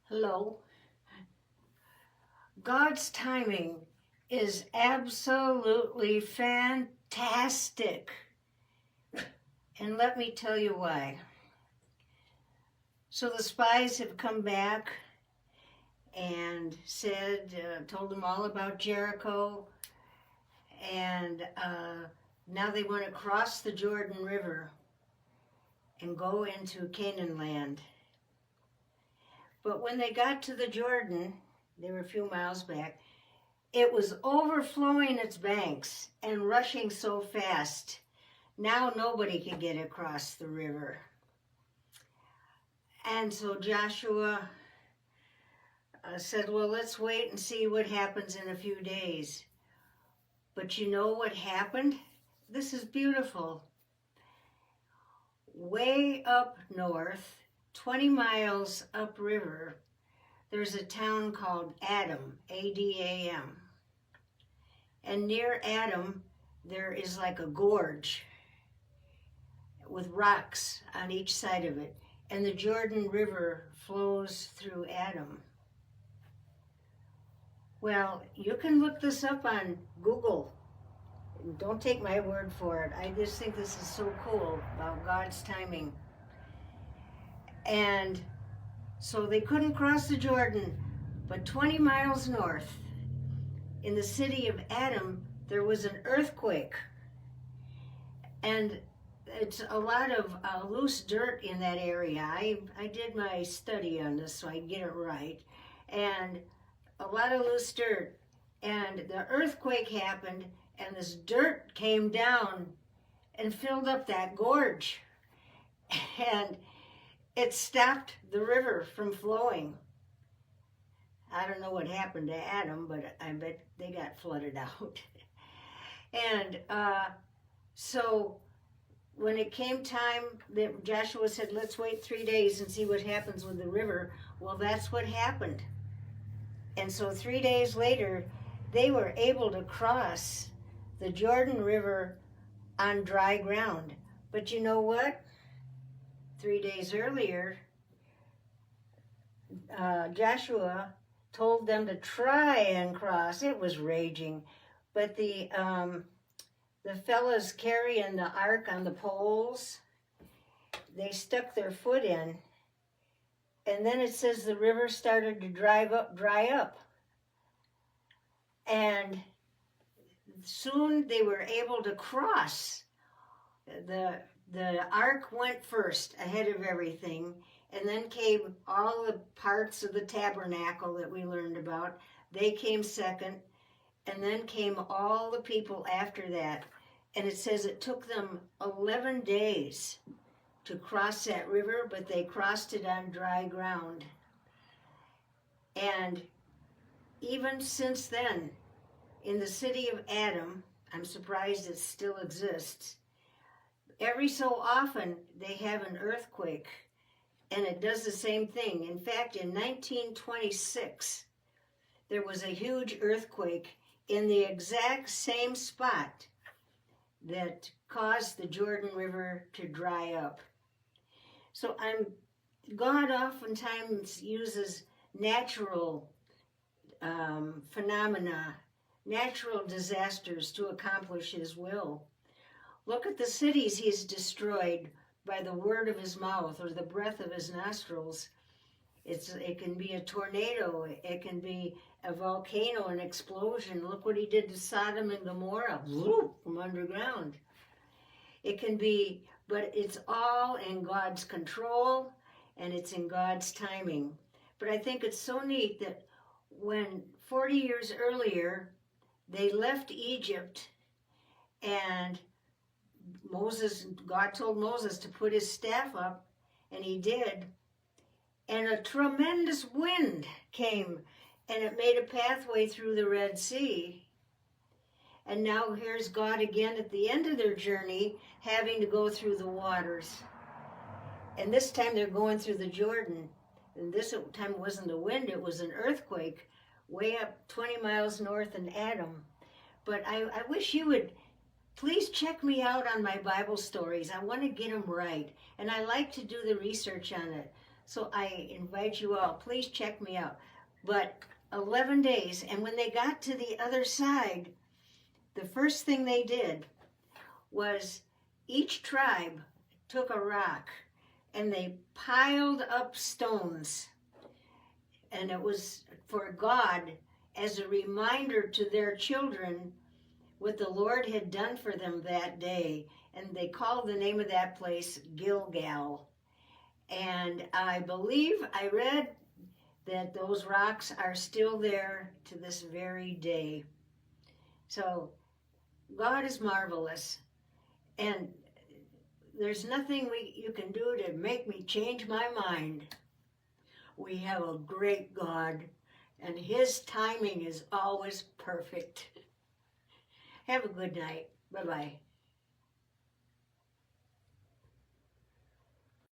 Hello. God's timing is absolutely fantastic. And let me tell you why. So the spies have come back and told them all about Jericho. And now they want to cross the Jordan River and go into Canaan land. But when they got to the Jordan, they were a few miles back, it was overflowing its banks and rushing so fast. Now nobody could get across the river. And so Joshua said, well, let's wait and see what happens in a few days. But you know what happened? This is beautiful. Way up north, 20 miles upriver, there's a town called Adam, A-D-A-M. And near Adam, there is like a gorge with rocks on each side of it. And the Jordan River flows through Adam. Well, you can look this up on Google. Don't take my word for it. I just think this is so cool about God's timing. And so they couldn't cross the Jordan, but 20 miles north, in the city of Adam, there was an earthquake. And it's a lot of loose dirt in that area. I did my study on this so I get it right. And a lot of loose dirt. And the earthquake happened, and this dirt came down and filled up that gorge. And it stopped the river from flowing. I don't know what happened to Adam, but I bet they got flooded out. And so when it came time that Joshua said, let's wait 3 days and see what happens with the river, well, that's what happened. And so 3 days later, they were able to cross the Jordan River on dry ground. But you know what? 3 days earlier, Joshua told them to try and cross. It was raging. But the fellas carrying the ark on the poles, they stuck their foot in. And then it says the river started to dry up. And soon they were able to cross. The ark went first ahead of everything, and then came all the parts of the tabernacle that we learned about. They came second, and then came all the people after that. And it says it took them 11 days to cross that river, but they crossed it on dry ground. And even since then, in the city of Adam, I'm surprised it still exists, every so often they have an earthquake, and it does the same thing. In fact, in 1926, there was a huge earthquake in the exact same spot that caused the Jordan River to dry up. So God oftentimes uses natural phenomena, natural disasters to accomplish his will. Look at the cities he's destroyed by the word of his mouth or the breath of his nostrils. It can be a tornado. It can be a volcano, an explosion. Look what he did to Sodom and Gomorrah, from underground. It can be, but it's all in God's control, and it's in God's timing. But I think it's so neat that when 40 years earlier, they left Egypt, and God told Moses to put his staff up, and he did. And a tremendous wind came, and it made a pathway through the Red Sea. And now here's God again at the end of their journey, having to go through the waters. And this time they're going through the Jordan. And this time it wasn't a wind, it was an earthquake, way up 20 miles north in Adam. But I wish you would please check me out on my Bible stories. I want to get them right. And I like to do the research on it. So I invite you all, please check me out. But 11 days, and when they got to the other side, the first thing they did was each tribe took a rock and they piled up stones. And it was for God as a reminder to their children what the Lord had done for them that day. And they called the name of that place Gilgal. And I believe I read that those rocks are still there to this very day. So God is marvelous. And there's nothing you can do to make me change my mind. We have a great God, and His timing is always perfect. Have a good night. Bye-bye.